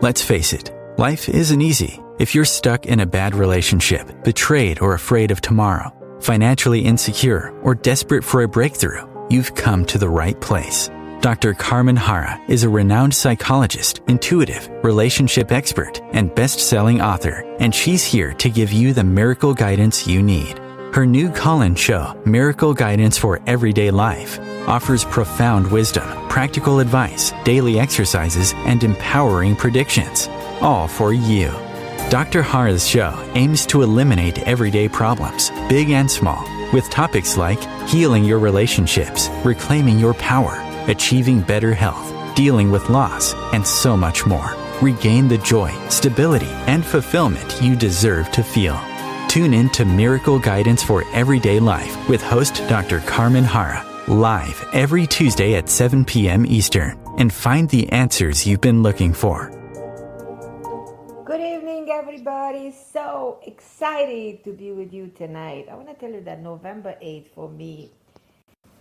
Let's face it, life isn't easy. If you're stuck in a bad relationship, betrayed or afraid of tomorrow, financially insecure, or desperate for a breakthrough, you've come to the right place. Dr. Carmen Harra is a renowned psychologist, intuitive, relationship expert, and best-selling author, and she's here to give you the miracle guidance you need. Her new call-in show, Miracle Guidance for Everyday Life, offers profound wisdom, practical advice, daily exercises, and empowering predictions, all for you. Dr. Harra's show aims to eliminate everyday problems, big and small, with topics like healing your relationships, reclaiming your power, achieving better health, dealing with loss, and so much more. Regain the joy, stability, and fulfillment you deserve to feel. Tune in to Miracle Guidance for Everyday Life with host Dr. Carmen Harra, live every Tuesday at 7 p.m. Eastern, and find the answers you've been looking for. Good evening, everybody. So excited to be with you tonight. I want to tell you that November 8th for me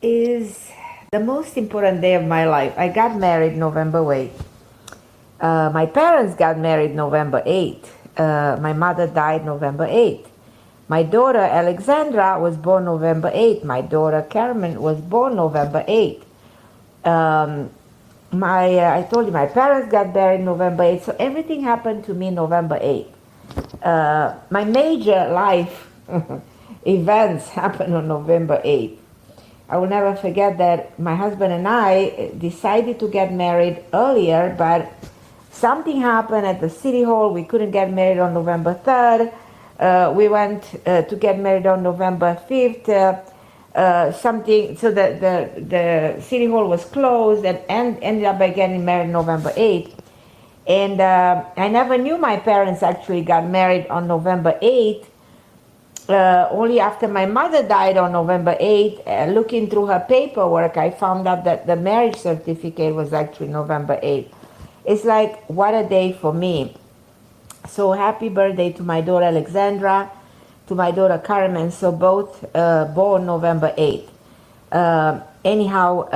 is the most important day of my life. I got married November 8th. My parents got married November 8th. My mother died November 8th. My daughter Alexandra was born November 8th. My daughter Carmen was born November 8th. I told you my parents got married November 8th, so everything happened to me November 8th. My major life events happened on November 8th. I will never forget that my husband and I decided to get married earlier, but something happened at the city hall. We couldn't get married on November 3rd. We went to get married on November 5th. So the city hall was closed and ended up by getting married November 8th. And I never knew my parents actually got married on November 8th. Only after my mother died on November 8th, looking through her paperwork, I found out that the marriage certificate was actually November 8th. It's like, what a day for me. So happy birthday to my daughter Alexandra, to my daughter Carmen, so both born November 8th. Anyhow,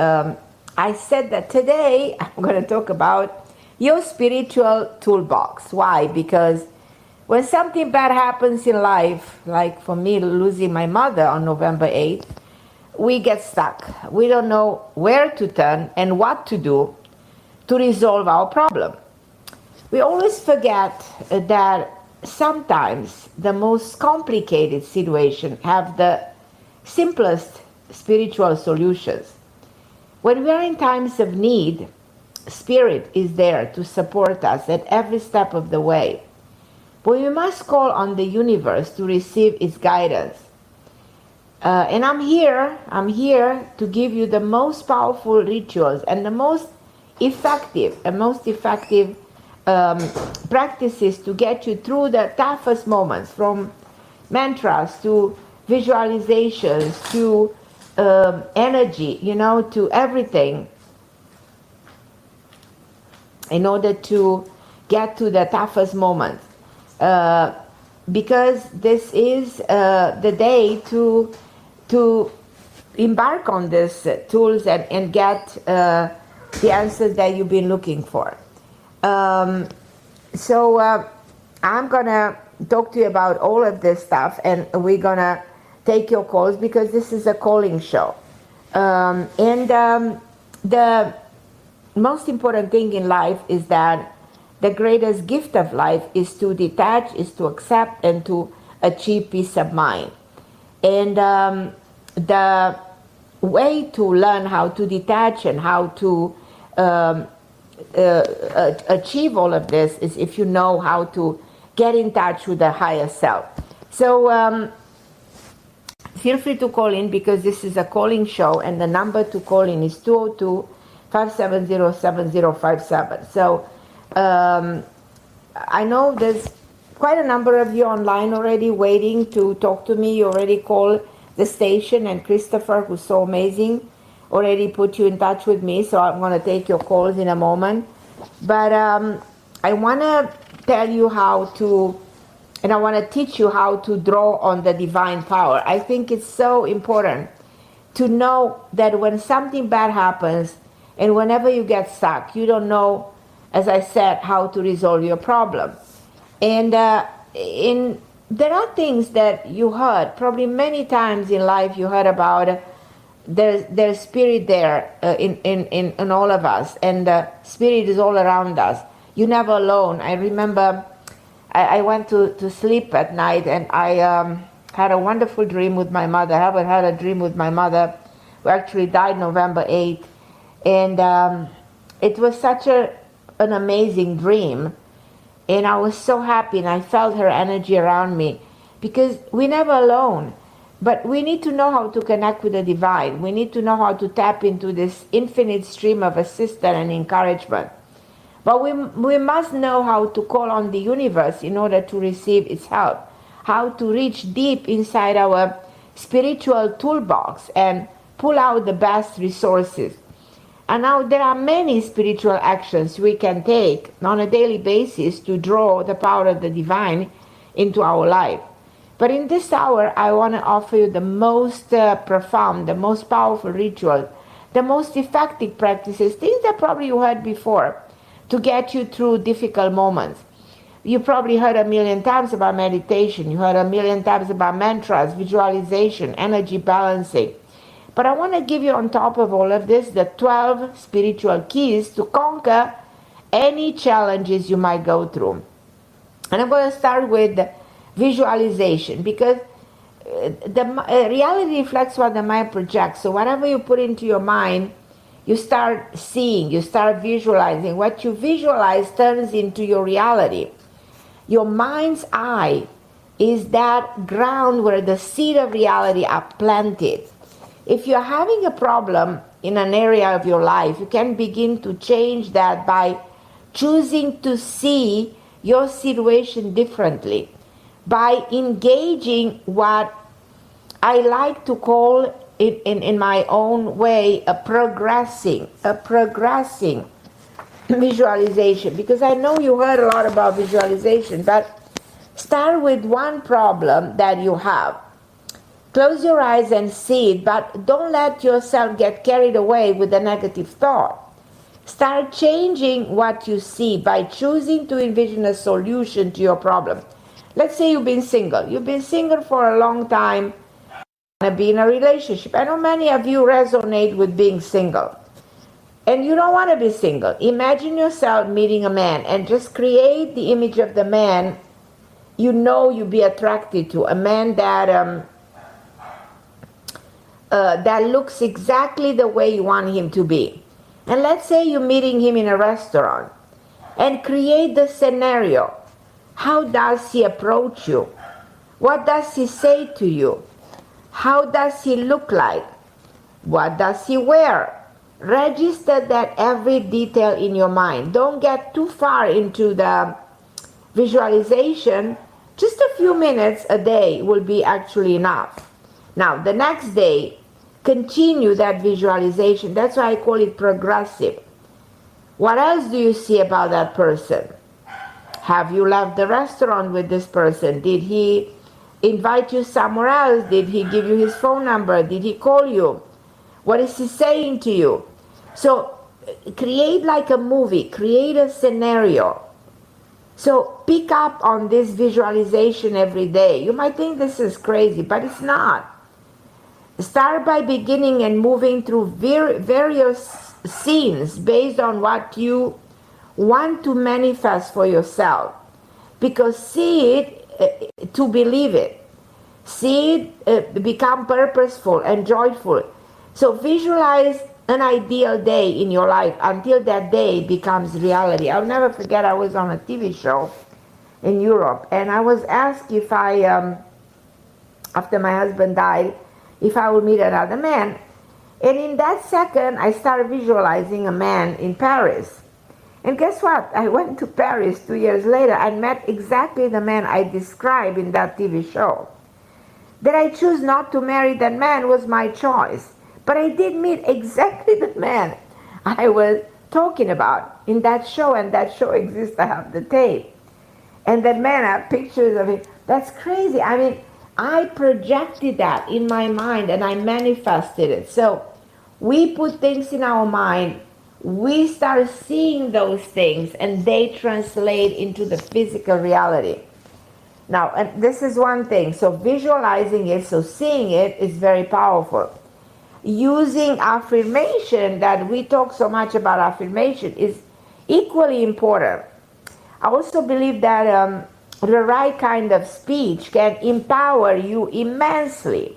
I said that today I'm going to talk about your spiritual toolbox. Why? Because when something bad happens in life, like for me losing my mother on November 8th, we get stuck. We don't know where to turn and what to do to resolve our problem. We always forget that sometimes the most complicated situations have the simplest spiritual solutions. When we are in times of need, Spirit is there to support us at every step of the way. But we must call on the universe to receive its guidance. And I'm here to give you the most powerful rituals and the most effective practices to get you through the toughest moments, from mantras to visualizations to energy, to everything, in order to get to the toughest moments. Because this is the day to embark on these tools and get the answers that you've been looking for. So I'm gonna talk to you about all of this stuff, and we're gonna take your calls because this is a calling show. The most important thing in life is that the greatest gift of life is to detach, is to accept, and to achieve peace of mind. And the way to learn how to detach and how to achieve all of this is if you know how to get in touch with the higher self. So feel free to call in because this is a calling show, and the number to call in is 202-570-7057. So I know there's quite a number of you online already waiting to talk to me. You already called the station, and Christopher, who's so amazing, already put you in touch with me, so I'm going to take your calls in a moment. But I want to tell you how to, and I want to teach you how to draw on the divine power. I think it's so important to know that when something bad happens, and whenever you get stuck, you don't know as I said, how to resolve your problem. And there are things that you heard, probably many times in life you heard about there's spirit there in all of us, and spirit is all around us. You're never alone. I remember I went to sleep at night, and I had a wonderful dream with my mother. I haven't had a dream with my mother, who actually died November 8th. And it was such an amazing dream. And I was so happy, and I felt her energy around me, because we're never alone. But we need to know how to connect with the divine. We need to know how to tap into this infinite stream of assistance and encouragement. But we must know how to call on the universe in order to receive its help, how to reach deep inside our spiritual toolbox and pull out the best resources. And now there are many spiritual actions we can take on a daily basis to draw the power of the divine into our life. But in this hour, I want to offer you the most profound, the most powerful ritual, the most effective practices, things that probably you heard before, to get you through difficult moments. You probably heard a million times about meditation. You heard a million times about mantras, visualization, energy balancing. But I want to give you, on top of all of this, the 12 spiritual keys to conquer any challenges you might go through. And I'm going to start with visualization, because the reality reflects what the mind projects. So whatever you put into your mind, you start seeing, you start visualizing. What you visualize turns into your reality. Your mind's eye is that ground where the seed of reality are planted. If you're having a problem in an area of your life, you can begin to change that by choosing to see your situation differently, by engaging what I like to call in my own way a progressing visualization. Because I know you heard a lot about visualization, but start with one problem that you have. Close your eyes and see it, but don't let yourself get carried away with a negative thought. Start changing what you see by choosing to envision a solution to your problem. Let's say you've been single. You've been single for a long time, want to be in a relationship. I know many of you resonate with being single. And you don't want to be single. Imagine yourself meeting a man and just create the image of the man you know you'd be attracted to. A man that looks exactly the way you want him to be. And let's say you're meeting him in a restaurant, and create the scenario. How does he approach you? What does he say to you? How does he look like? What does he wear? Register that every detail in your mind. Don't get too far into the visualization. Just a few minutes a day will be actually enough. Now, the next day, continue that visualization. That's why I call it progressive. What else do you see about that person? Have you left the restaurant with this person? Did he invite you somewhere else? Did he give you his phone number? Did he call you? What is he saying to you? So create like a movie, create a scenario. So pick up on this visualization every day. You might think this is crazy, but it's not. Start by beginning and moving through various scenes based on what you want to manifest for yourself. Because see it to believe it. See it become purposeful and joyful. So visualize an ideal day in your life until that day becomes reality. I'll never forget, I was on a TV show in Europe, and I was asked if I, after my husband died, if I would meet another man. And in that second, I started visualizing a man in Paris. And guess what? I went to Paris 2 years later and met exactly the man I described in that TV show. That I choose not to marry that man was my choice. But I did meet exactly the man I was talking about in that show, and that show exists. I have the tape. And that man, I have pictures of him. That's crazy. I mean, I projected that in my mind and I manifested it. So we put things in our mind. we start seeing those things and they translate into the physical reality. Now, and this is one thing. So visualizing it, so seeing it is very powerful. Using affirmation, that we talk so much about affirmation, is equally important. I also believe that the right kind of speech can empower you immensely.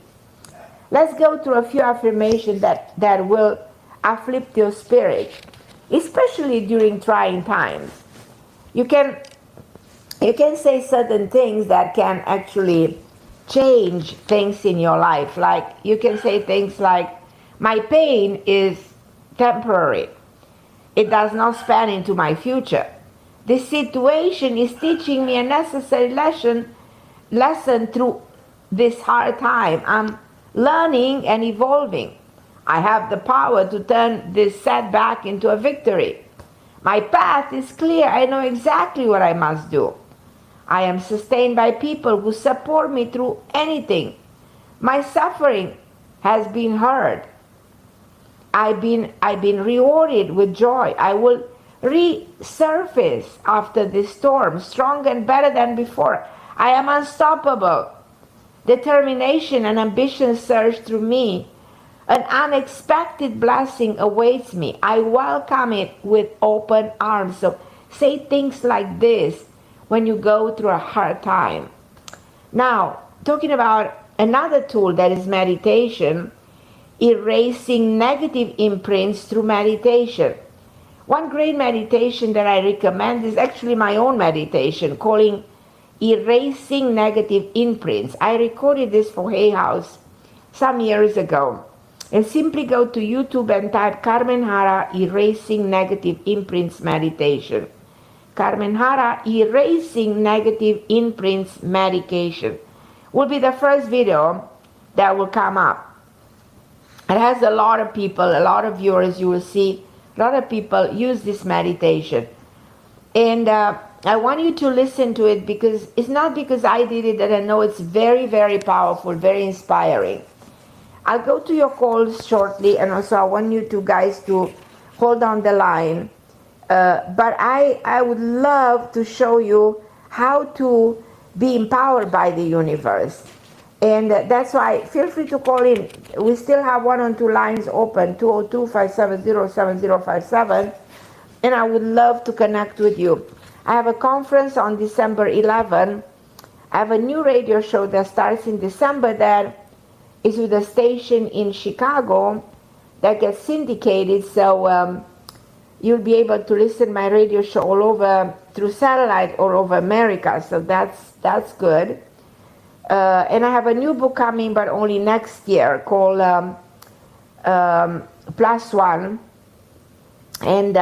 Let's go through a few affirmations that will uplift your spirit, especially during trying times. You can say certain things that can actually change things in your life. Like you can say things like, my pain is temporary. It does not span into my future. This situation is teaching me a necessary lesson through this hard time. I'm learning and evolving. I have the power to turn this setback into a victory. My path is clear. I know exactly what I must do. I am sustained by people who support me through anything. My suffering has been heard. I've been rewarded with joy. I will resurface after this storm, stronger and better than before. I am unstoppable. Determination and ambition surge through me. An unexpected blessing awaits me. I welcome it with open arms. So say things like this when you go through a hard time. Now, talking about another tool, that is meditation, erasing negative imprints through meditation. One great meditation that I recommend is actually my own meditation, calling Erasing Negative Imprints. I recorded this for Hay House some years ago. And simply go to YouTube and type Carmen Harra Erasing Negative Imprints Meditation. Carmen Harra Erasing Negative Imprints Medication will be the first video that will come up. It has a lot of people, a lot of viewers. You will see a lot of people use this meditation. And I want you to listen to it, because it's not because I did it that I know it's very, very powerful, very inspiring. I'll go to your calls shortly, and also I want you two guys to hold on the line. But I would love to show you how to be empowered by the universe. And that's why feel free to call in. We still have 1 and 2 lines open, 202-570-7057. And I would love to connect with you. I have a conference on December 11. I have a new radio show that starts in December that is with a station in Chicago that gets syndicated. So you'll be able to listen to my radio show all over, through satellite, all over America. So that's good. And I have a new book coming, but only next year, called Plus One. And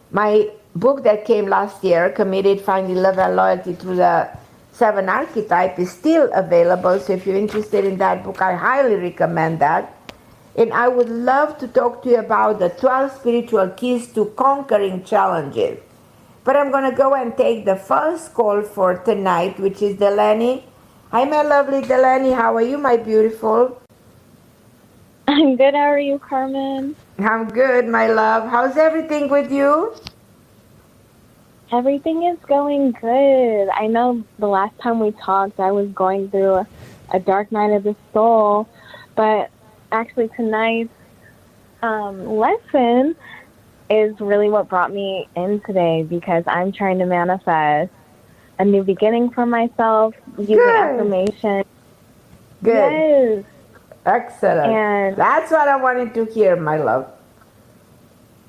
my book that came last year, Committed, Finding Love and Loyalty Through the 7 Archetypes, is still available. So if you're interested in that book, I highly recommend that. And I would love to talk to you about the 12 spiritual keys to conquering challenges. But I'm going to go and take the first call for tonight, which is Delaney. Hi, my lovely Delaney. How are you, my beautiful? I'm good. How are you, Carmen? I'm good, my love. How's everything with you? Everything is going good. I know the last time we talked, I was going through a dark night of the soul, but actually tonight's lesson is really what brought me in today, because I'm trying to manifest a new beginning for myself using affirmation. Good. Yes. Excellent. And that's what I wanted to hear, my love.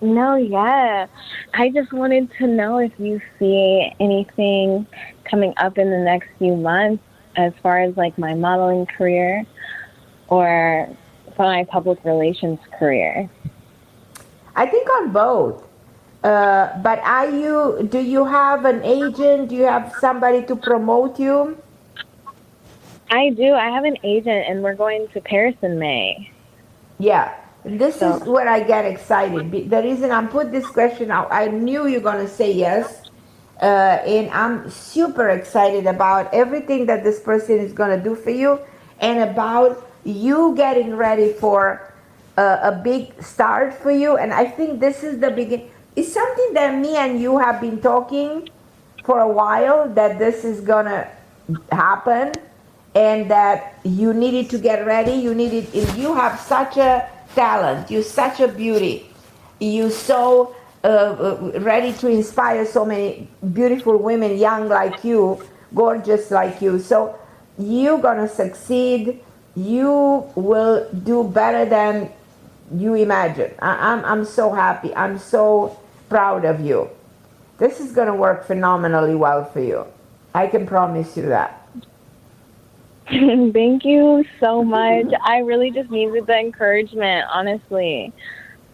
No, yeah. I just wanted to know if you see anything coming up in the next few months as far as like my modeling career or for my public relations career. I think on both. But do you have an agent? Do you have somebody to promote you? I do. I have an agent, and we're going to Paris in May. Yeah. This is where I get excited. The reason I put this question out, I knew you're going to say yes. And I'm super excited about everything that this person is going to do for you, and about you getting ready for a big start for you. And I think this is the beginning. It's something that me and you have been talking for a while, that this is gonna happen, and that you needed to get ready. You have such a talent. You're such a beauty. You're so ready to inspire so many beautiful women, young like you, gorgeous like you. So you're gonna succeed. You will do better than you imagine. I'm so happy. I'm so proud of you. This is gonna work phenomenally well for you. I can promise you that. Thank you so much. I really just needed the encouragement, honestly.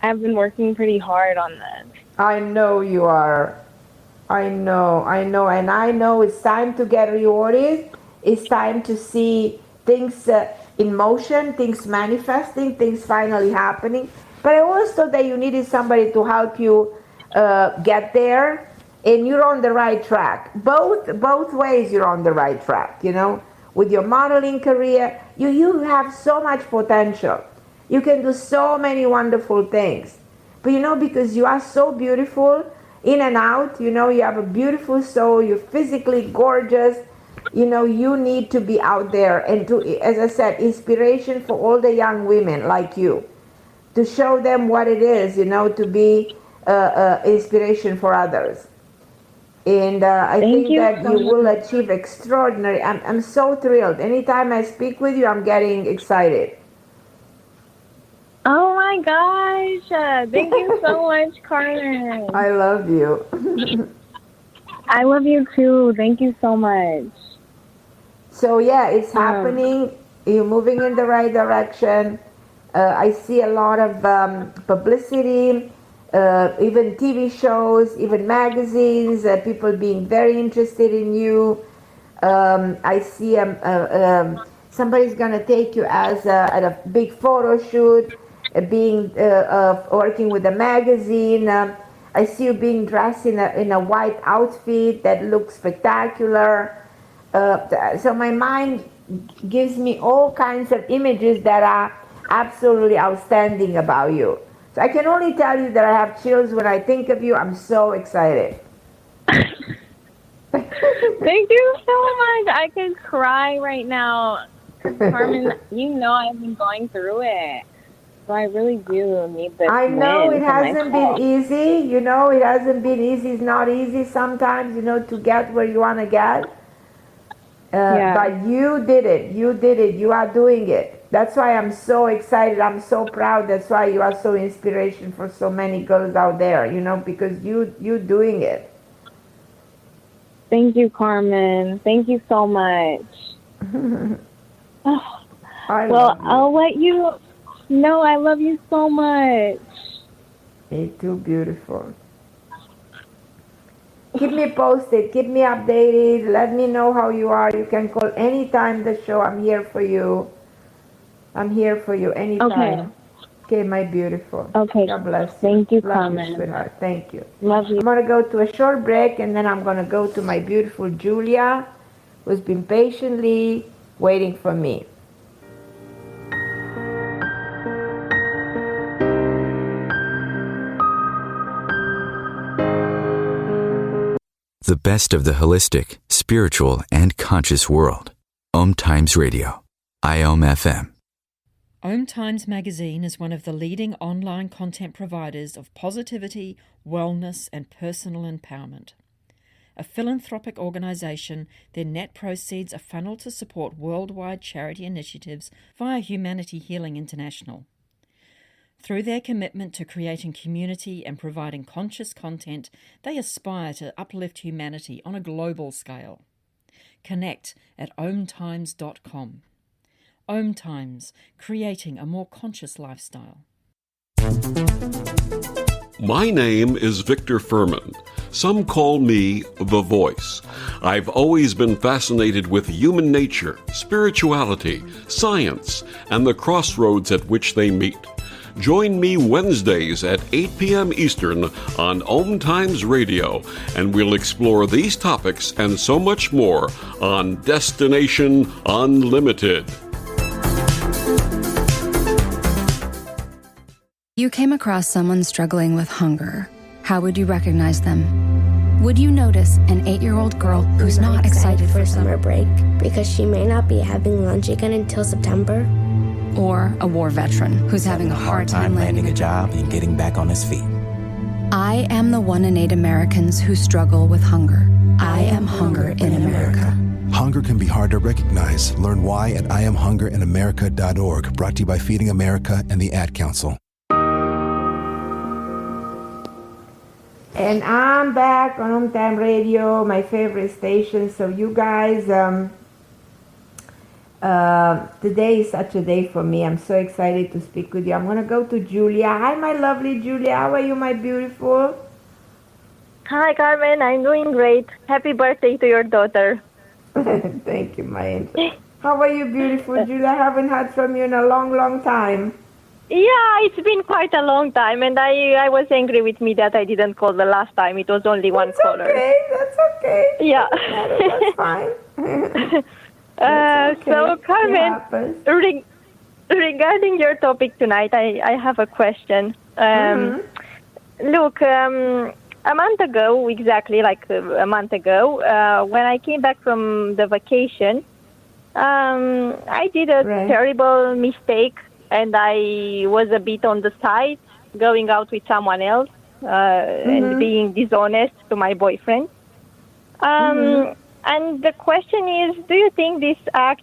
I've been working pretty hard on this. I know you are. I know. And I know it's time to get rewarded. It's time to see things in motion, things manifesting, things finally happening. But I always thought that you needed somebody to help you get there, and you're on the right track. Both ways you're on the right track, with your modeling career. You have so much potential. You can do so many wonderful things. But because you are so beautiful in and out, you have a beautiful soul, you're physically gorgeous, you need to be out there and to, as I said, inspiration for all the young women like you, to show them what it is, to be inspiration for others. And I think that you will achieve extraordinary. I'm so thrilled. Anytime I speak with you, I'm getting excited. Oh my gosh. Thank you so much, Carmen. I love you. I love you too. Thank you so much. So yeah, it's happening. You're moving in the right direction. I see a lot of publicity, even TV shows, even magazines, people being very interested in you. I see somebody's going to take you as at a big photo shoot, working with a magazine. I see you being dressed in a white outfit that looks spectacular. So my mind gives me all kinds of images that are absolutely outstanding about you. So I can only tell you that I have chills when I think of you. I'm so excited. Thank you so much. I could cry right now. Carmen, I've been going through it. So I really do need this. I know it hasn't been easy. It hasn't been easy. It's not easy sometimes, to get where you want to get. But you did it. You are doing it. That's why I'm so excited. I'm so proud. That's why you are so inspiration for so many girls out there, because you're doing it. Thank you, Carmen. Thank you so much. I'll let you know I love you so much. You're too beautiful. Keep me posted. Keep me updated. Let me know how you are. You can call anytime the show. I'm here for you. I'm here for you anytime. Okay, my beautiful. Okay. God bless you. Thank you, Love Carmen. you, sweetheart. Thank you. Love you. I'm going to go to a short break, and then I'm going to go to my beautiful Julia, who's been patiently waiting for me. The best of the holistic, spiritual, and conscious world. OMTimes Radio. IOM FM. OMTimes magazine is one of the leading online content providers of positivity, wellness, and personal empowerment. A philanthropic organisation, their net proceeds are funneled to support worldwide charity initiatives via Humanity Healing International. Through their commitment to creating community and providing conscious content, they aspire to uplift humanity on a global scale. Connect at OMTimes.com. OMTimes, creating a more conscious lifestyle. My name is Victor Furman. Some call me The Voice. I've always been fascinated with human nature, spirituality, science, and the crossroads at which they meet. Join me Wednesdays at 8 p.m. Eastern on OMTimes Radio, and we'll explore these topics and so much more on Destination Unlimited. You came across someone struggling with hunger. How would you recognize them? Would you notice an 8-year-old girl who's not excited for summer break because she may not be having lunch again until September? Or a war veteran who's having a hard time landing a job and getting back on his feet? I am the 1 in 8 Americans who struggle with hunger. I am hunger in America. Hunger can be hard to recognize. Learn why at IamHungerInAmerica.org. Brought to you by Feeding America and the Ad Council. And I'm back on OMTime Radio, my favorite station. So you guys, today is such a day for me. I'm so excited to speak with you. I'm going to go to Julia. Hi, my lovely Julia. How are you, my beautiful? Hi, Carmen. I'm doing great. Happy birthday to your daughter. Thank you, my angel. How are you, beautiful Julia? I haven't heard from you in a long, long time. Yeah, it's been quite a long time, and I was angry with me that I didn't call the last time. It was only one caller. That's okay. Yeah. That's fine. Okay. So, Carmen, regarding your topic tonight, I have a question. Look, a month ago, exactly like a month ago, when I came back from the vacation, I did a terrible mistake. And I was a bit on the side, going out with someone else and being dishonest to my boyfriend. And the question is, do you think this act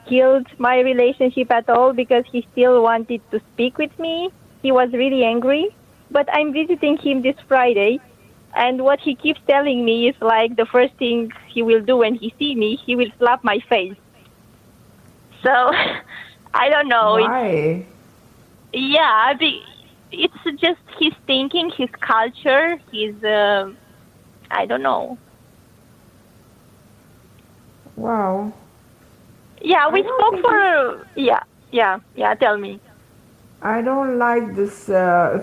killed my relationship at all? Because he still wanted to speak with me. He was really angry. But I'm visiting him this Friday. And what he keeps telling me is like the first thing he will do when he sees me, he will slap my face. So... I don't know. Why? It's just his thinking, his culture, his, I don't know. Wow. Yeah, we spoke for, tell me. I don't like this, I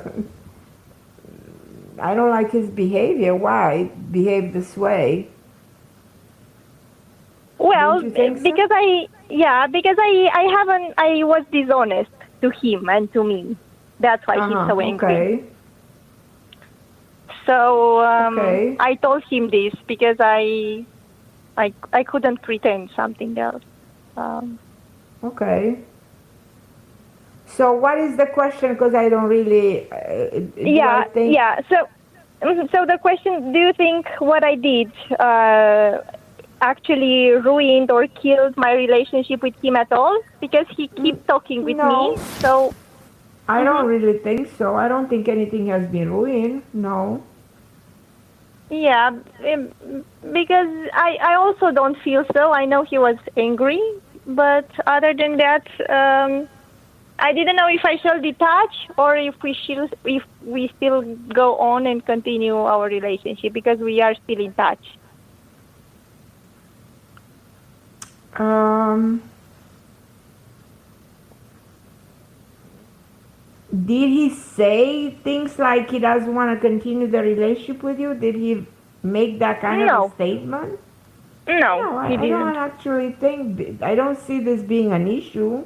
don't like his behavior. Why behave this way? Well, because I was dishonest to him and to me. That's why he's so angry. Okay. So I told him this because I couldn't pretend something else. Okay. So what is the question? Because I don't really. So the question: do you think what I did actually ruined or killed my relationship with him at all? Because he keeps talking with me. So I don't really think so. I don't think anything has been ruined. No. Yeah, because I also don't feel so. I know he was angry, but other than that, I didn't know if I shall detach or if we still go on and continue our relationship, because we are still in touch. Did he say things like he doesn't want to continue the relationship with you? Did he make that kind of a statement? No, I don't actually think. I don't see this being an issue.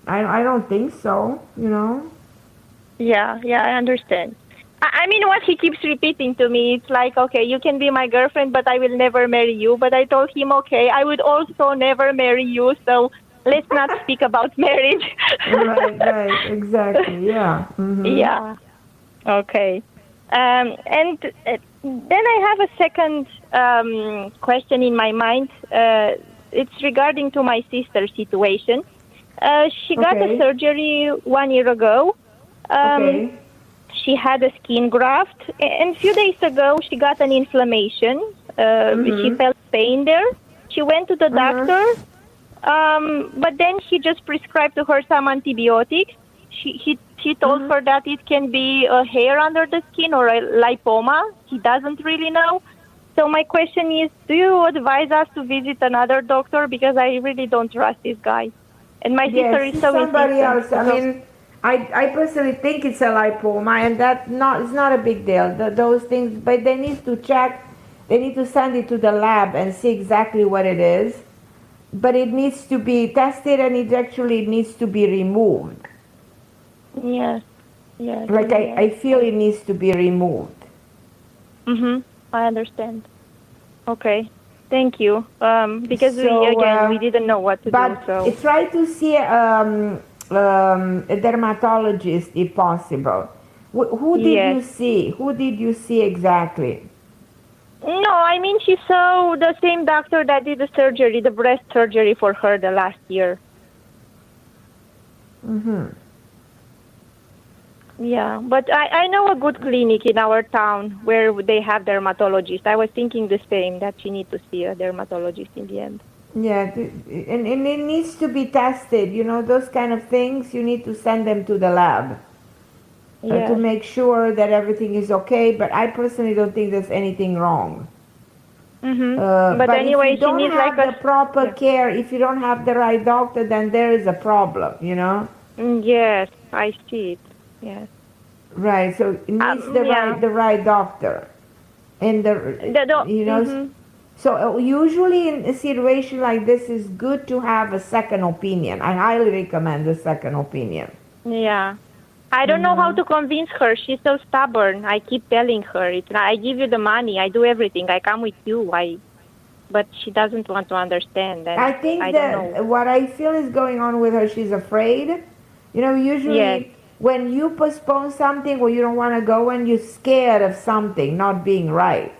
I don't think so. You know. Yeah, I understand. I mean, what he keeps repeating to me, it's like, okay, you can be my girlfriend, but I will never marry you. But I told him, okay, I would also never marry you, so let's not speak about marriage. right, exactly, yeah. Yeah, okay. And then I have a second question in my mind. It's regarding to my sister's situation. She got a surgery 1 year ago. She had a skin graft, and a few days ago she got an inflammation. She felt pain there. She went to the doctor, but then he just prescribed to her some antibiotics. He told her that it can be a hair under the skin or a lipoma. He doesn't really know. So my question is, do you advise us to visit another doctor? Because I really don't trust this guy. And my sister is so somebody else. I mean, I personally think it's a lipoma, and it's not a big deal. Those things, but they need to check. They need to send it to the lab and see exactly what it is. But it needs to be tested, and it actually needs to be removed. Yes. Yes. Like I feel it needs to be removed. I understand. Okay. Thank you. Because So, we didn't know what to do. but So try to see a dermatologist if possible. Who did yes. you see? Who did you see exactly? No, I mean she saw the same doctor that did the surgery, the breast surgery for her the last year. Yeah, but I know a good clinic in our town where they have dermatologists. I was thinking the same, that she needs to see a dermatologist in the end. Yeah, and it needs to be tested. You know, those kind of things, you need to send them to the lab to Yes. make sure that everything is okay. But I personally don't think there's anything wrong. But But if anyway, you she don't needs have like the a proper care, if you don't have the right doctor, then there is a problem, you know? yes, I see it. Yes. Right, so it needs Yeah. the right doctor. And you know, so usually in a situation like this, it's good to have a second opinion. I highly recommend a second opinion. Yeah. I don't know how to convince her. She's so stubborn. I keep telling her, I give you the money, I do everything, I come with you. But she doesn't want to understand, I and think I don't know. that what I feel is going on with her, she's afraid. You know, Yes. usually when you postpone something or you don't want to go and you're scared of something not being right.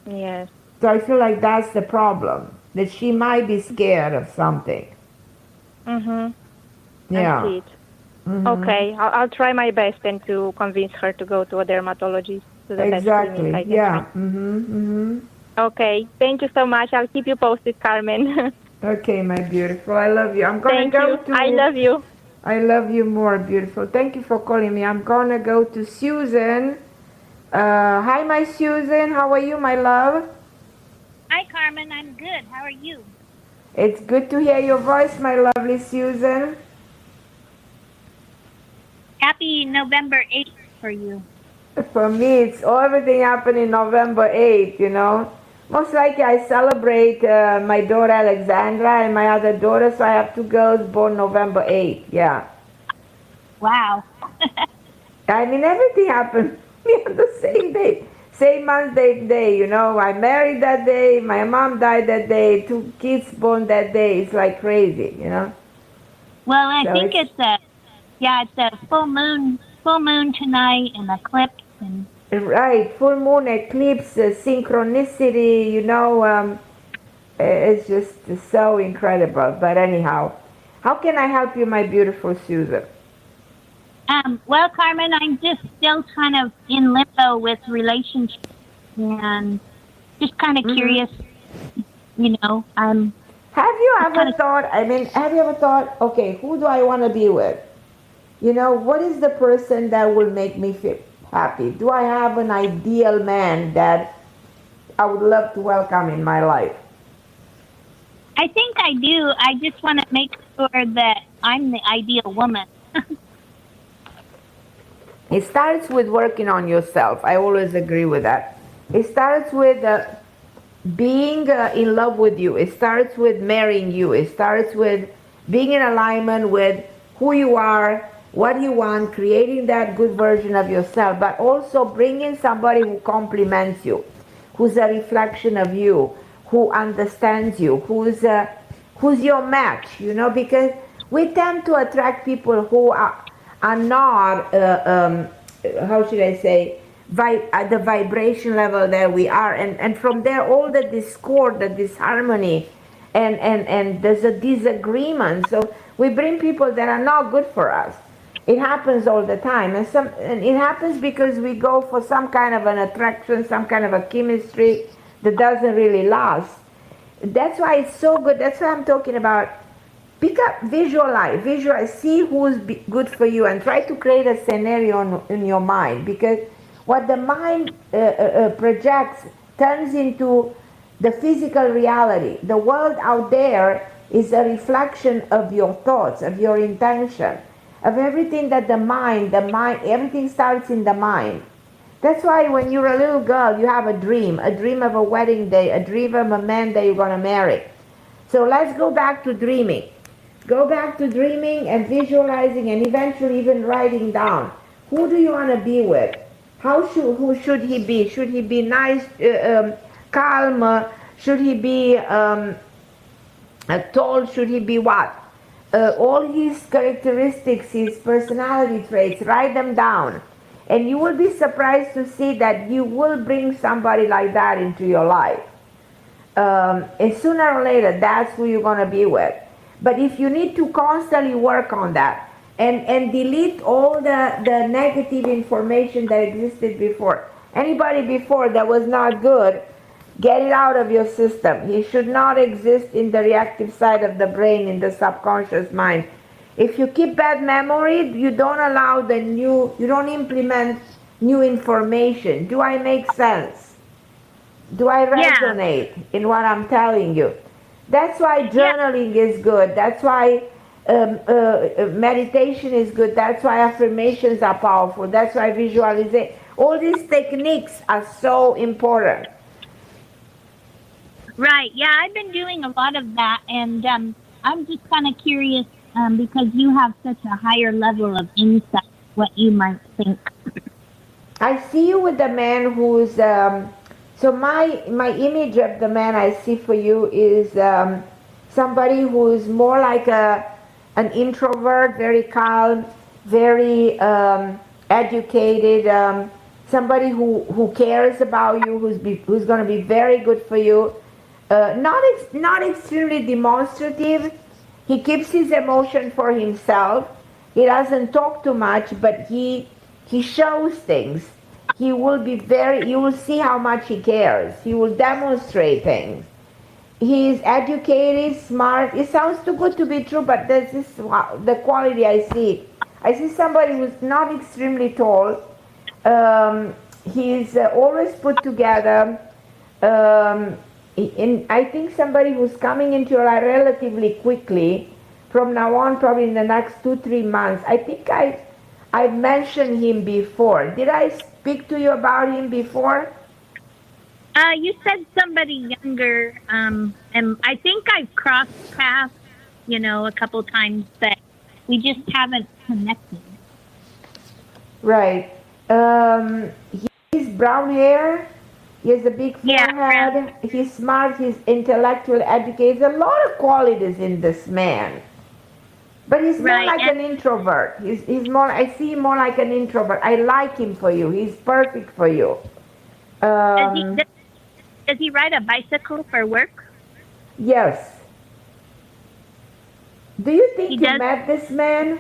Yes. So I feel like that's the problem, that she might be scared of something. I Yeah. see it. Okay, I'll try my best and to convince her to go to a dermatologist, to the best clinic Exactly. I can Yeah. find. Okay, thank you so much. I'll keep you posted, Carmen. Okay, my beautiful. I love you. I'm gonna Thank go you. I to. love you. I love you more, beautiful. Thank you for calling me. I'm gonna go to Susan. Hi, my Susan. How are you, my love? Hi, Carmen. I'm good. How are you? It's good to hear your voice, my lovely Susan. Happy November 8th for you. For me, it's everything happening November 8th, you know. Most likely I celebrate my daughter Alexandra and my other daughter, so I have two girls born November 8th, yeah. Wow. I mean, everything happened on the same day, same month, day, you know. I married that day, my mom died that day, two kids born that day. It's like crazy, you know. Well, I So think it's a full moon tonight and eclipse and right, full moon, eclipse, synchronicity, you know. It's just so incredible. But anyhow, how can I help you, my beautiful Susan? well, Carmen, I'm just still kind of in limbo with relationships and just kind of curious, you know. Have you Just kind ever of thought, have you ever thought, okay, who do I want to be with? You know, what is the person that will make me feel happy? Do I have an ideal man that I would love to welcome in my life? I think I do. I just want to make sure that I'm the ideal woman. It starts with working on yourself. I always agree with that. It starts with being in love with you. It starts with marrying you. It starts with being in alignment with who you are, what you want, creating that good version of yourself, but also bringing somebody who compliments you, who's a reflection of you, who understands you, who's your match, you know, because we tend to attract people who are not, how should I say, at the vibration level that we are, and from there all the discord, the disharmony, and there's a disagreement. So we bring people that are not good for us. It happens all the time, and it happens because we go for some kind of an attraction, some kind of a chemistry that doesn't really last. That's why it's so good. That's why I'm talking about. Pick up, visualize, see who's good for you, and try to create a scenario in your mind, because what the mind projects turns into the physical reality. The world out there is a reflection of your thoughts, of your intention, of everything that the mind, everything starts in the mind. That's why when you're a little girl, you have a dream of a wedding day, a dream of a man that you're going to marry. So let's go back to dreaming. Go back to dreaming and visualizing and eventually even writing down. Who do you want to be with? Who should he be? Should he be nice, calm? Should he be tall? Should he be what? All his characteristics, his personality traits, write them down. And you will be surprised to see that you will bring somebody like that into your life. And sooner or later, that's who you're going to be with. But if you need to constantly work on that and delete all the negative information that existed before, anybody before that was not good, get it out of your system. He should not exist in the reactive side of the brain, in the subconscious mind. If you keep bad memory, you don't allow you don't implement new information. Do I make sense? Do I resonate in what I'm telling you? That's why journaling is good. That's why meditation is good. That's why affirmations are powerful. That's why visualization. All these techniques are so important. Right. Yeah, I've been doing a lot of that, and I'm just kind of curious because you have such a higher level of insight, what you might think. I see you with the man who's so my image of the man I see for you is somebody who's more like an introvert, very calm, very educated, somebody who cares about you, who's going to be very good for you. Not extremely demonstrative. He keeps his emotion for himself. He doesn't talk too much, but he shows things. He will be you will see how much he cares. He will demonstrate things. He is educated, smart. It sounds too good to be true, but this is the quality I see. I see somebody who's not extremely tall. He's always put together. I think somebody who's coming into your life relatively quickly from now on, probably in the next 2-3 months. I think I've mentioned him before. Did I speak to you about him before? You said somebody younger, and I think I've crossed paths, a couple times, but we just haven't connected. Right. He's brown hair. He has a big forehead. He's smart. He's intellectual, educated. There's a lot of qualities in this man. But he's more like an introvert. He's more. I see him more like an introvert. I like him for you. He's perfect for you. Does he ride a bicycle for work? Yes. Do you think you met this man?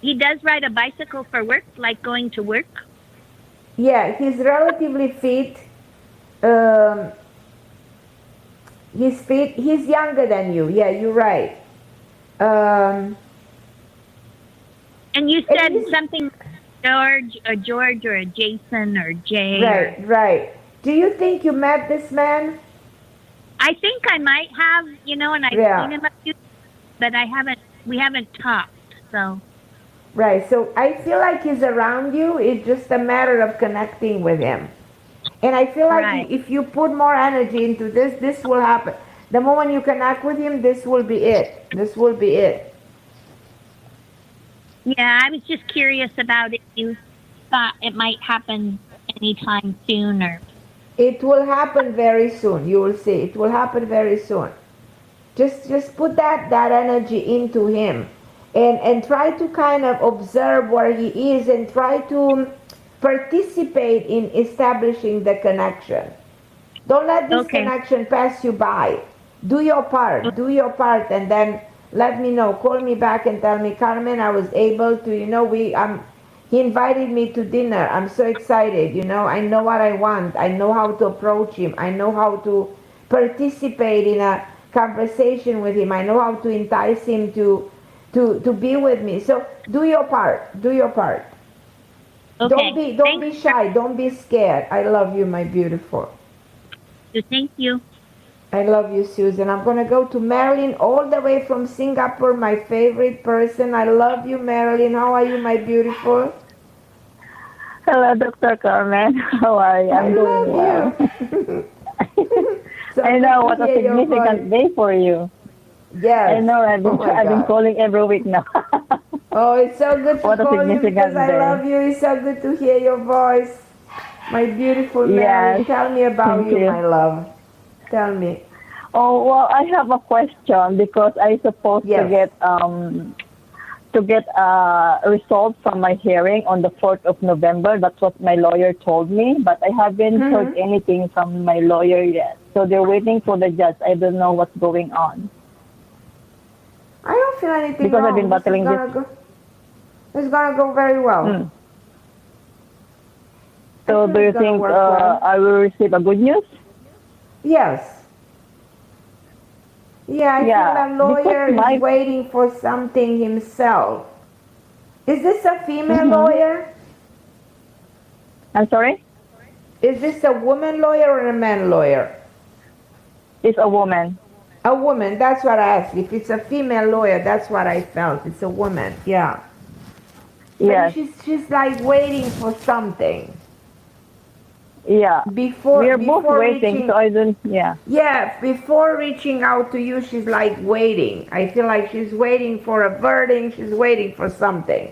He does ride a bicycle for work, like going to work? Yeah, he's relatively fit. He's fit. He's younger than you. Yeah, you're right. And you said something George or a Jason or Jay. Right. Do you think you met this man? I think I might have, and I've seen him a few, but we haven't talked, so. Right, so I feel like he's around you. It's just a matter of connecting with him. And I feel like if you put more energy into this will happen. The moment you connect with him, this will be it. This will be it. Yeah, I was just curious about if you thought it might happen anytime soon or... It will happen very soon. You will see. It will happen very soon. Just put that energy into him. And try to kind of observe where he is and try to participate in establishing the connection. Don't let this connection pass you by. Do your part, and then let me know. Call me back and tell me, Carmen, I was able to, he invited me to dinner. I'm so excited, I know what I want. I know how to approach him. I know how to participate in a conversation with him. I know how to entice him to be with me. So do your part. Okay. Don't be shy. Don't be scared. I love you, my beautiful. Thank you. I love you, Susan. I'm going to go to Marilyn all the way from Singapore, my favorite person. I love you, Marilyn. How are you, my beautiful? Hello, Dr. Carmen. How are you? I'm doing well. So I know, what a significant day for you. Yes. I know. I've Oh been my I've been God. calling every week now. Oh, it's so good to What a call you because significant I day. love you. It's so good to hear your voice. My beautiful Mary, Yes. tell me about Thank you, you. my love. Tell me. Oh well, I have a question because I supposed Yes. to get a result from my hearing on the 4th of November. That's what my lawyer told me, but I haven't heard anything from my lawyer yet. So they're waiting for the judge. I don't know what's going on I don't feel anything because I've been wrong. This is battling this. gonna go. It's gonna go very well. I So feel do you it's gonna think work well. I will receive a good news? Yes. Yeah, I think Yeah, the because lawyer is my waiting for something himself. Is this a female mm-hmm. lawyer? I'm sorry. Is this a woman lawyer or a man lawyer? It's a woman. A woman, that's what I asked. If it's a female lawyer, that's what I felt. It's a woman, yeah. But Yes. she's like waiting for something. Yeah. We are both Before waiting, reaching, so I don't. Yeah. yeah, before reaching out to you, she's like waiting. I feel like she's waiting for a verdict. She's waiting for something.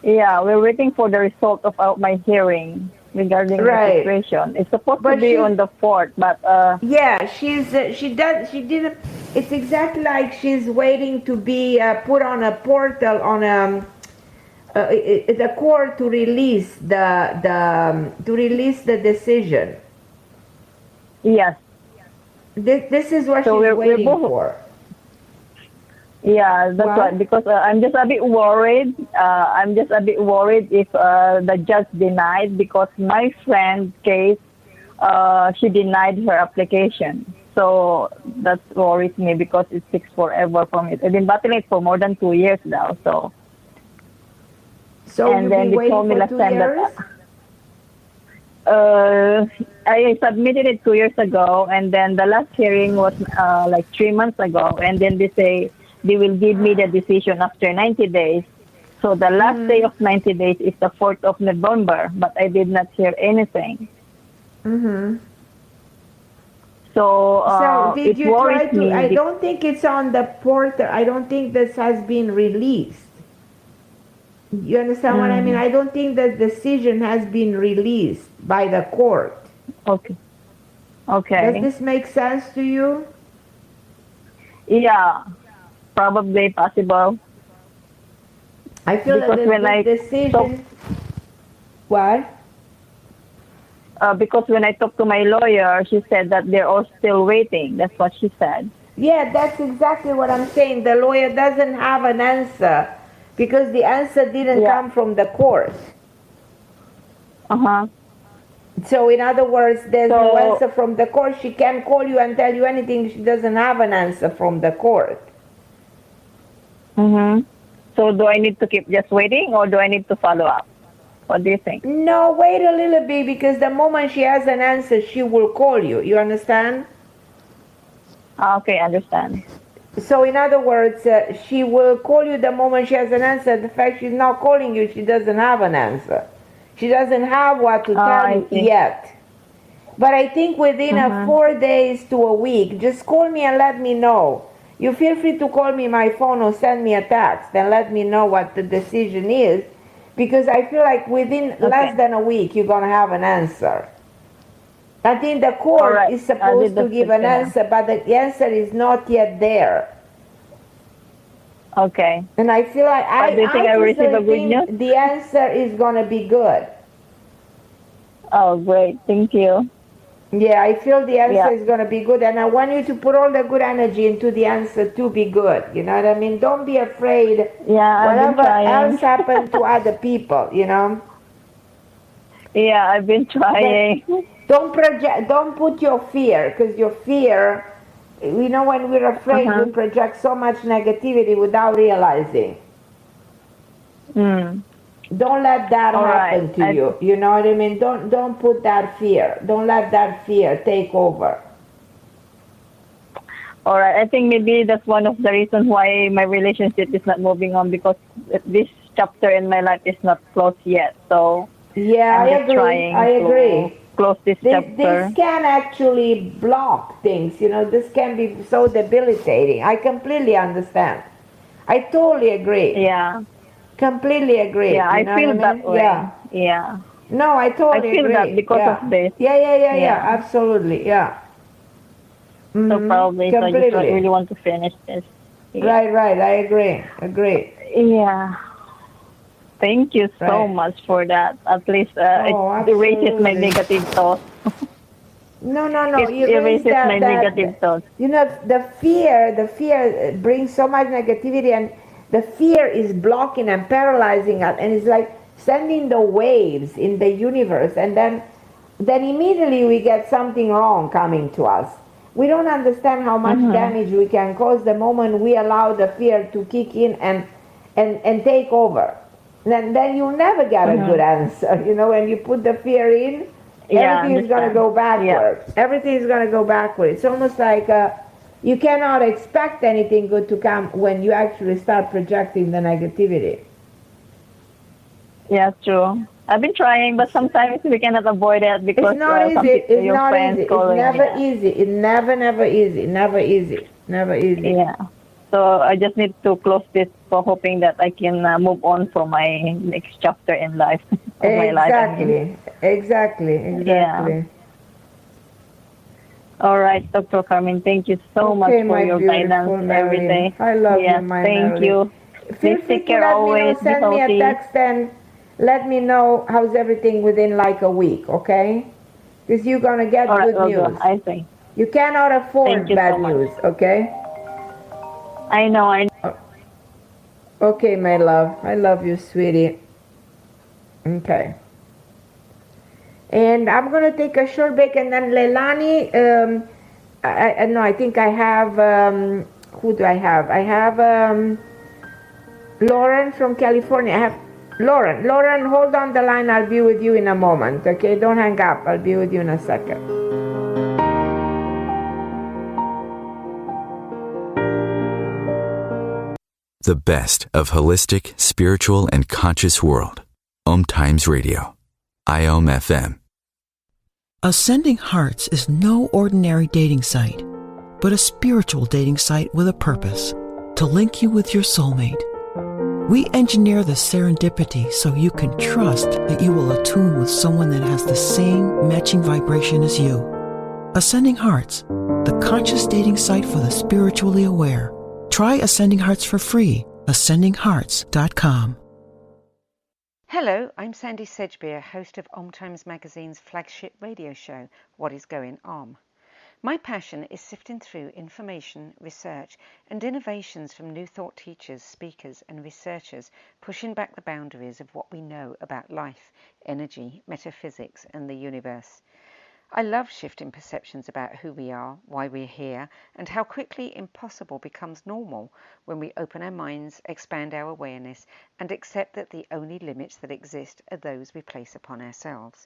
Yeah, we're waiting for the result of my hearing regarding the Right. situation. It's supposed But to be she's, on the 4th, but yeah, she didn't. It's exactly like she's waiting to be put on a portal on the court to release the decision. yes. This is what So she's we're waiting both. for. Yeah, that's What? right. Because I'm just a bit worried. I'm just a bit worried if the judge denied because my friend's case, she denied her application. So that worries me because it takes forever for me. I've been battling it for more than 2 years now. So So and you've then been they told waiting me for last 2 time years? that I submitted it 2 years ago, and then the last hearing was like 3 months ago, and then they say they will give me the decision after 90 days. So the last day of 90 days is the 4th of November, but I did not hear anything. Mm-hmm. So So did it you try worries to? me. I don't think it's on the portal. I don't think this has been released. You understand what I mean? I don't think the decision has been released by the court. Okay. Does Okay. this make sense to you? Yeah, probably possible. I feel that Because when the I decision. What? because when I talked to my lawyer, she said that they're all still waiting. That's what she said. Yeah, that's exactly what I'm saying. The lawyer doesn't have an answer because the answer didn't come from the court. Uh-huh. So in other words, there's no So- answer from the court. She can't call you and tell you anything. She doesn't have an answer from the court. Mm-hmm. So do I need to keep just waiting or do I need to follow up? What do you think? No, wait a little bit because the moment she has an answer, she will call you. You understand? Okay, understand. So in other words, she will call you the moment she has an answer. The fact she's not calling you, she doesn't have an answer. She doesn't have what to tell you yet. But I think within 4 days to a week, just call me and let me know. You feel free to call me my phone or send me a text and let me know what the decision is. Because I feel like within less than a week, you're going to have an answer. I think the court is supposed to give an answer, but the answer is not yet there. Okay. And I feel like do you think I will receive a good think news? the answer is going to be good. Oh, great. Thank you. Yeah, I feel the answer Yeah. is going to be good. And I want you to put all the good energy into the answer to be good. You know what I mean? Don't be afraid. Yeah, I've been Whatever trying. else happened to other people, you know? Yeah, I've been trying. Don't project, don't put your fear, because your fear, you know, when we're afraid, we project so much negativity without realizing. Don't let that happen to you. You know what I mean? Don't put that fear. Don't let that fear take over. All right. I think maybe that's one of the reasons why my relationship is not moving on because this chapter in my life is not closed yet. So yeah, I'm I just agree. trying I to- agree. close this chapter. This can actually block things, you know, this can be so debilitating. I completely understand. I totally agree. Yeah. Completely agree. Yeah, I feel that way. Yeah. Yeah. No, I totally agree. I feel that because of this. Yeah, absolutely, yeah. So probably, so I just really want to finish this. Yeah. Right, I agree. Yeah. Thank you so much for that. At least it erases my negative thoughts. No. It erases my negative thoughts. You know, the fear brings so much negativity, and the fear is blocking and paralyzing us, and it's like sending the waves in the universe, and then immediately we get something wrong coming to us. We don't understand how much damage we can cause the moment we allow the fear to kick in and take over. Then you'll never get a good answer. You know, when you put the fear in, everything is going to go backward. Yeah. Everything is going to go backward. It's almost like you cannot expect anything good to come when you actually start projecting the negativity. Yeah, true. I've been trying, but sometimes we cannot avoid it because it's not easy. It's not easy. It's never easy. It's never easy. Yeah. So I just need to close this for hoping that I can move on for my next chapter in life. My life. Exactly. Yeah. All right, Dr. Carmen, thank you so much for your guidance every day. I love you, my Thank you. Feel free to let me know, send me a text and let me know how's everything within like a week, okay? Because you're going to get good news. I think. You cannot afford bad news, okay? I know. Okay, my love. I love you, sweetie. Okay. And I'm going to take a short break, and then Leilani, I think I have, who do I have? I have Lauren from California. I have Lauren, hold on the line. I'll be with you in a moment, okay? Don't hang up. I'll be with you in a second. The best of holistic, spiritual, and conscious world. OMTimes Radio. IOM FM. Ascending Hearts is no ordinary dating site, but a spiritual dating site with a purpose, to link you with your soulmate. We engineer the serendipity so you can trust that you will attune with someone that has the same matching vibration as you. Ascending Hearts, the conscious dating site for the spiritually aware. Try Ascending Hearts for free. AscendingHearts.com. Hello, I'm Sandy Sedgbeer, host of OMTimes Magazine's flagship radio show, What is Going On? My passion is sifting through information, research, and innovations from new thought teachers, speakers, and researchers pushing back the boundaries of what we know about life, energy, metaphysics, and the universe. I love shifting perceptions about who we are, why we're here, and how quickly impossible becomes normal when we open our minds, expand our awareness, and accept that the only limits that exist are those we place upon ourselves.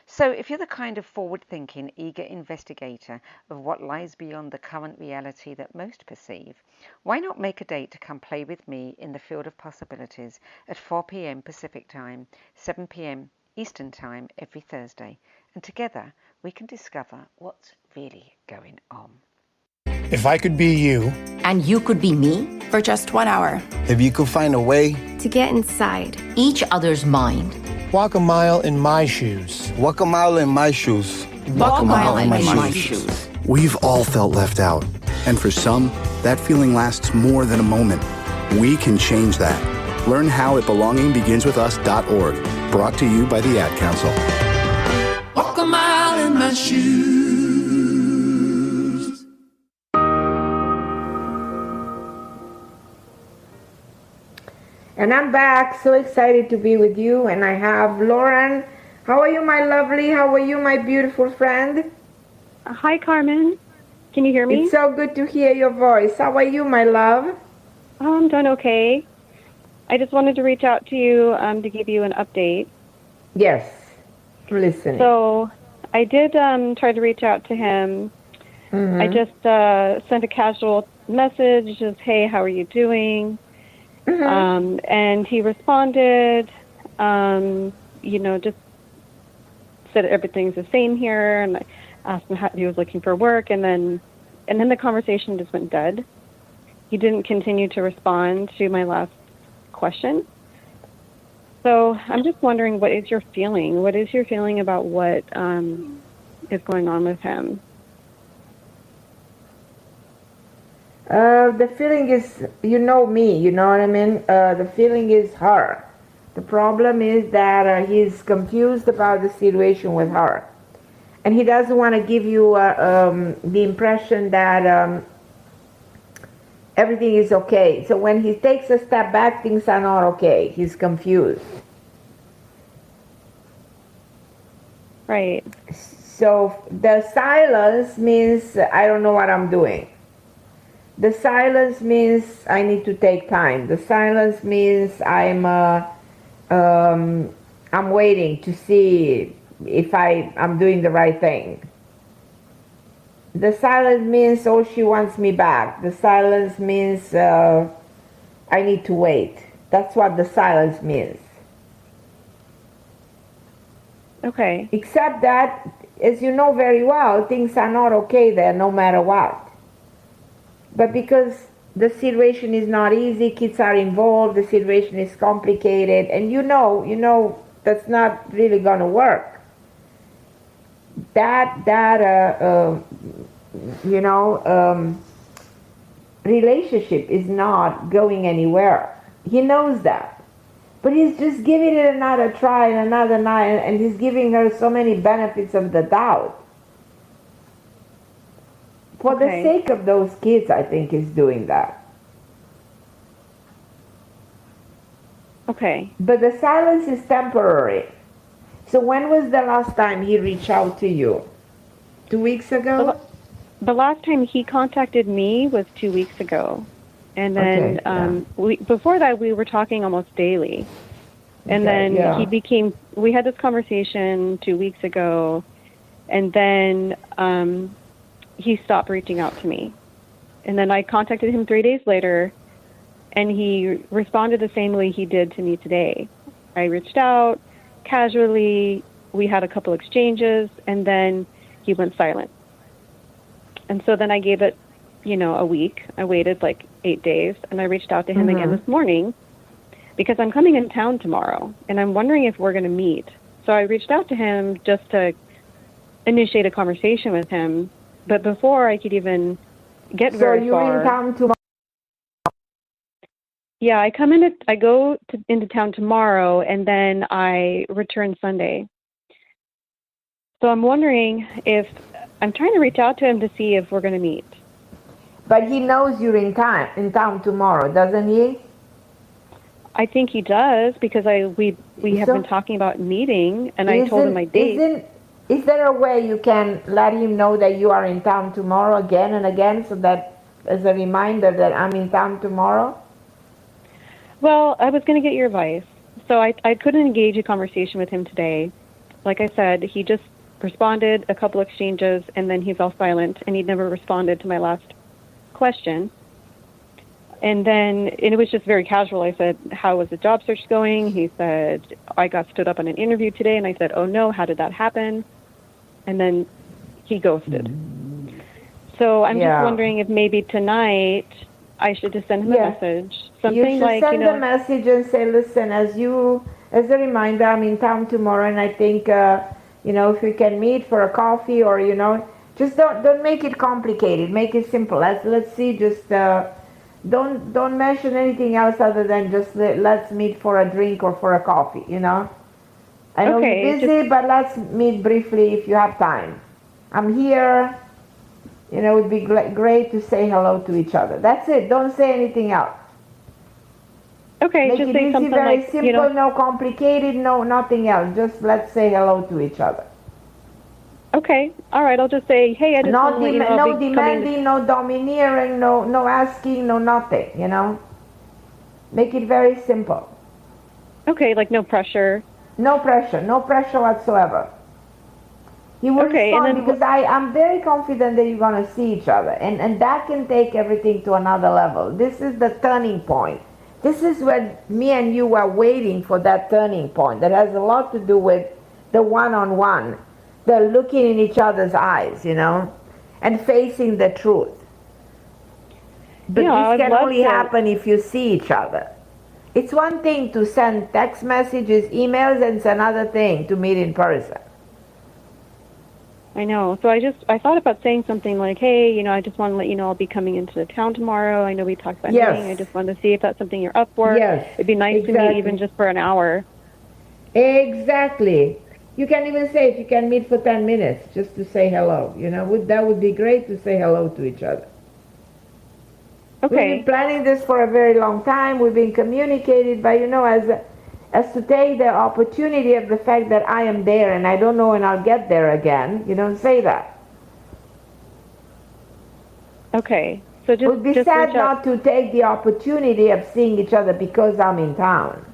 So if you're the kind of forward-thinking, eager investigator of what lies beyond the current reality that most perceive, why not make a date to come play with me in the field of possibilities at 4 p.m. Pacific Time, 7 p.m. Eastern Time every Thursday, and together we can discover what's really going on. If I could be you. And you could be me for just 1 hour. If you could find a way to get inside each other's mind. Walk a mile in my shoes. Walk a mile in my shoes. Walk a mile in my shoes. We've all felt left out. And for some, that feeling lasts more than a moment. We can change that. Learn how at belongingbeginswithus.org. Brought to you by the Ad Council. Walk a mile in my shoes. And I'm back, so excited to be with you. And I have Lauren. How are you, my lovely? How are you, my beautiful friend? Hi, Carmen. Can you hear me? It's so good to hear your voice. How are you, my love? Oh, I'm doing okay. I just wanted to reach out to you to give you an update. Yes, I'm listening. So I did try to reach out to him. Mm-hmm. I just sent a casual message, just, hey, how are you doing? Mm-hmm. And he responded, just said everything's the same here, and I asked him how he was looking for work, and then the conversation just went dead. He didn't continue to respond to my last question. So I'm just wondering, what is your feeling? What is your feeling about what is going on with him? The feeling is, you know me, you know what I mean? The feeling is her. The problem is that he's confused about the situation with her. And he doesn't want to give you the impression that everything is okay. So when he takes a step back, things are not okay. He's confused. Right. So the silence means I don't know what I'm doing. The silence means I need to take time. The silence means I'm waiting to see if I'm doing the right thing. The silence means, oh, she wants me back. The silence means I need to wait. That's what the silence means. Okay. Except that, as you know very well, things are not okay there no matter what. But because the situation is not easy, kids are involved, the situation is complicated, and you know that's not really going to work. Relationship is not going anywhere. He knows that. But he's just giving it another try and another night, and he's giving her so many benefits of the doubt. For the sake of those kids, I think he's doing that. Okay. But the silence is temporary. So when was the last time he reached out to you? 2 weeks ago? The last time he contacted me was 2 weeks ago. And then before that, we were talking almost daily. And then we had this conversation 2 weeks ago, and then he stopped reaching out to me. And then I contacted him 3 days later, and he responded the same way he did to me today. I reached out casually, we had a couple exchanges, and then he went silent. And so then I gave it, a week. I waited like 8 days, and I reached out to him again this morning because I'm coming in town tomorrow, and I'm wondering if we're going to meet. So I reached out to him just to initiate a conversation with him. But before I could even get very far... So you're in town tomorrow? Yeah, I go into town tomorrow, and then I return Sunday. So I'm wondering if... I'm trying to reach out to him to see if we're going to meet. But he knows you're in town tomorrow, doesn't he? I think he does, because we have been talking about meeting, and I told him my date. Is there a way you can let him know that you are in town tomorrow again and again, so that as a reminder that I'm in town tomorrow? Well, I was going to get your advice. So I couldn't engage a conversation with him today. Like I said, he just responded, a couple exchanges, and then he fell silent, and he never responded to my last question. And it was just very casual. I said, how was the job search going? He said, I got stood up on an interview today. And I said, oh no, how did that happen? And then he ghosted. So I'm just wondering if maybe tonight I should just send him a message. Something like, send a message and say, listen, as a reminder, I'm in town tomorrow, and I think, if we can meet for a coffee, or, just don't make it complicated. Make it simple. Let's see, just... Don't mention anything else other than just let's meet for a drink or for a coffee, I know you're busy, but let's meet briefly if you have time. I'm here. It would be great to say hello to each other. That's it. Don't say anything else. Okay, Make just it say easy, something very like, simple, no complicated, no nothing else. Just let's say hello to each other. Okay, all right. I'll just say, hey, I just want to let you know no demanding, no domineering, no asking, no nothing. Make it very simple. Okay, like no pressure. No pressure whatsoever. He will respond because I'm very confident that you're going to see each other, and that can take everything to another level. This is the turning point. This is when me and you are waiting for that turning point. That has a lot to do with the one-on-one, the looking in each other's eyes, you know, and facing the truth. But Yeah, this can only to... happen if you see each other. It's one thing to send text messages, emails, and it's another thing to meet in person. I know. So I thought about saying something like, hey, you know, I just want to let you know I'll be coming into the town tomorrow. I know we talked about meeting. I just wanted to see if that's something you're up for. Yes. It'd be nice to meet even just for an hour. Exactly. You can even say if you can meet for 10 minutes just to say hello. You know, that would be great to say hello to each other. Okay. We've been planning this for a very long time. We've been communicating, but you know, as to take the opportunity of the fact that I am there and I don't know when I'll get there again, you don't say that. Okay. So just, it would be sad not to take the opportunity of seeing each other because I'm in town.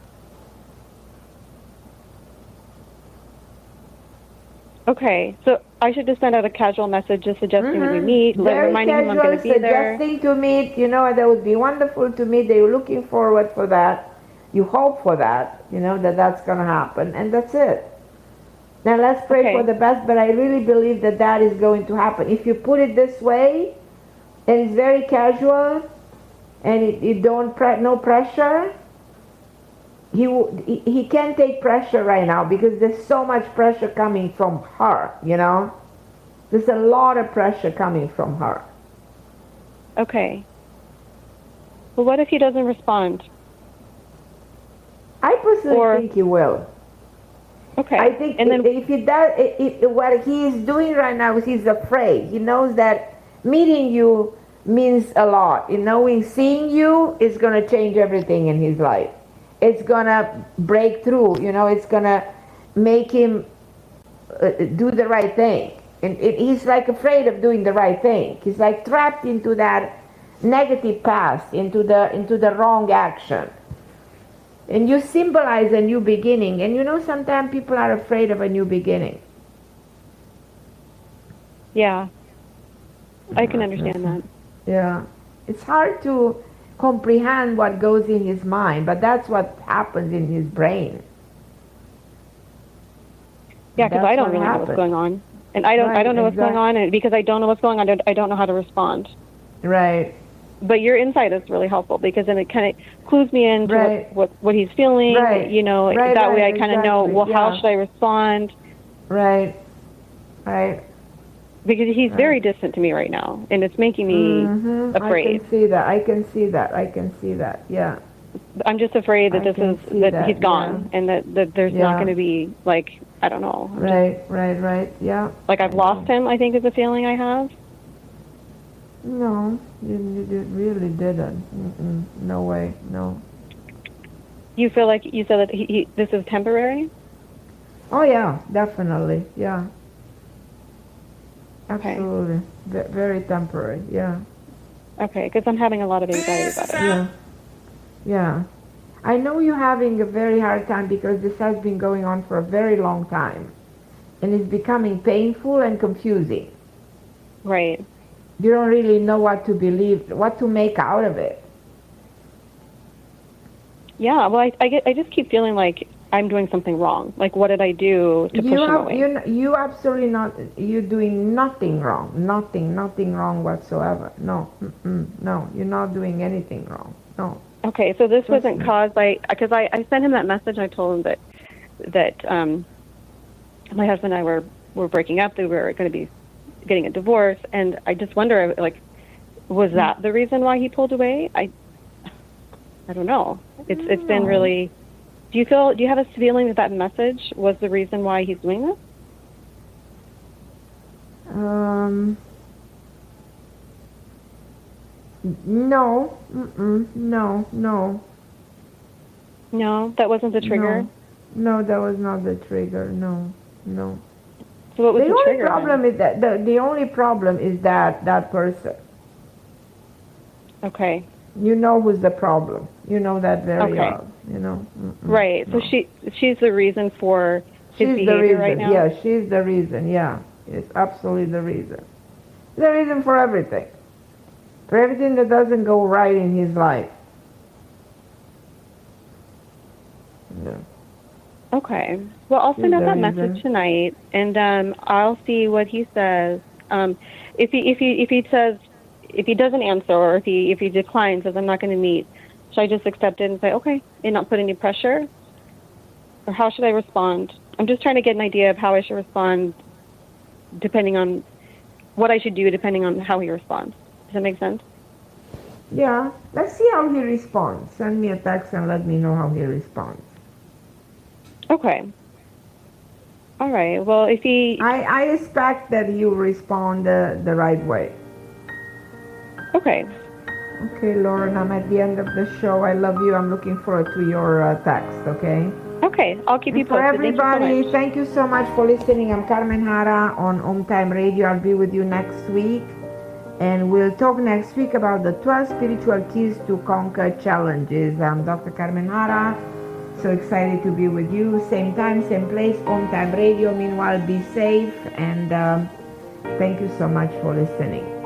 Okay, so I should just send out a casual message just suggesting that we meet, reminding him I'm going to be there. Suggesting to meet, you know, that would be wonderful to meet. They're looking forward for that. You hope for that, you know, that's going to happen, and that's it. Now let's pray for the best, but I really believe that that is going to happen. If you put it this way, and it's very casual, and you don't no pressure, he can't take pressure right now because there's so much pressure coming from her, you know. There's a lot of pressure coming from her. Okay. Well, what if he doesn't respond? I personally think he will. Okay. I think if he does, what he's doing right now is he's afraid. He knows that meeting you means a lot. Seeing you is going to change everything in his life. It's going to break through, you know, it's going to make him do the right thing. And he's like afraid of doing the right thing. He's like trapped into that negative past, into the wrong action. And you symbolize a new beginning. And you know, sometimes people are afraid of a new beginning. Yeah. I can understand that. Yeah. It's hard to comprehend what goes in his mind, but that's what happens in his brain. Yeah, because I don't really know what's going on. And I don't know what's going on, and because I don't know what's going on, I don't know how to respond. Right. But your insight is really helpful because then it kind of clues me into what he's feeling. Right. You know, that way I kind of know, well, how should I respond? Right. Right. Because he's very distant to me right now, and it's making me afraid. I can see that. Yeah. I'm just afraid that that he's gone, and that there's not going to be, like, I don't know. Right. Yeah. Like I've lost him, I think is a feeling I have. No, you really didn't. No way, no. You feel like you said that this is temporary? Oh yeah, definitely, yeah. Okay. Absolutely, very temporary, yeah. Okay, because I'm having a lot of anxiety about it. Yeah. I know you're having a very hard time because this has been going on for a very long time. And it's becoming painful and confusing. Right. You don't really know what to believe, what to make out of it. Yeah, well, I just keep feeling like I'm doing something wrong. Like, what did I do to push him away? You absolutely not, you're doing nothing wrong. Nothing wrong whatsoever. No, no, you're not doing anything wrong. No. Okay, so this wasn't caused by, because I sent him that message. I told him that my husband and I were breaking up, that we were going to be getting a divorce, and I just wonder, like, was that the reason why he pulled away? I don't know. It's been really. Do you have a feeling that message was the reason why he's doing this? No. No, that wasn't the trigger? No, that was not the trigger. No. So what was the trigger? The only problem is that person. Okay. You know who's the problem. You know that very well. You know. Right. So she's the reason for his behavior right now? Yeah, she's the reason. Yeah. It's absolutely the reason. The reason for everything. For everything that doesn't go right in his life. Yeah. Okay. Well, I'll send out that message tonight, and I'll see what he says. If he doesn't answer, or if he declines, says I'm not going to meet, should I just accept it and say okay, and not put any pressure, or how should I respond? I'm just trying to get an idea of how I should respond, depending on what I should do, depending on how he responds. Does that make sense? Yeah. Let's see how he responds. Send me a text and let me know how he responds. Okay. All right. Well, if he... I expect that you respond the right way. Okay. Okay, Lauren, I'm at the end of the show. I love you. I'm looking forward to your text, okay? Okay. I'll keep you posted. For everybody, thank you so much for listening. I'm Carmen Harra on OMTime Radio. I'll be with you next week. And we'll talk next week about the 12 spiritual keys to conquer challenges. I'm Dr. Carmen Harra. So excited to be with you. Same time, same place, OMTime Radio. Meanwhile, be safe, and thank you so much for listening.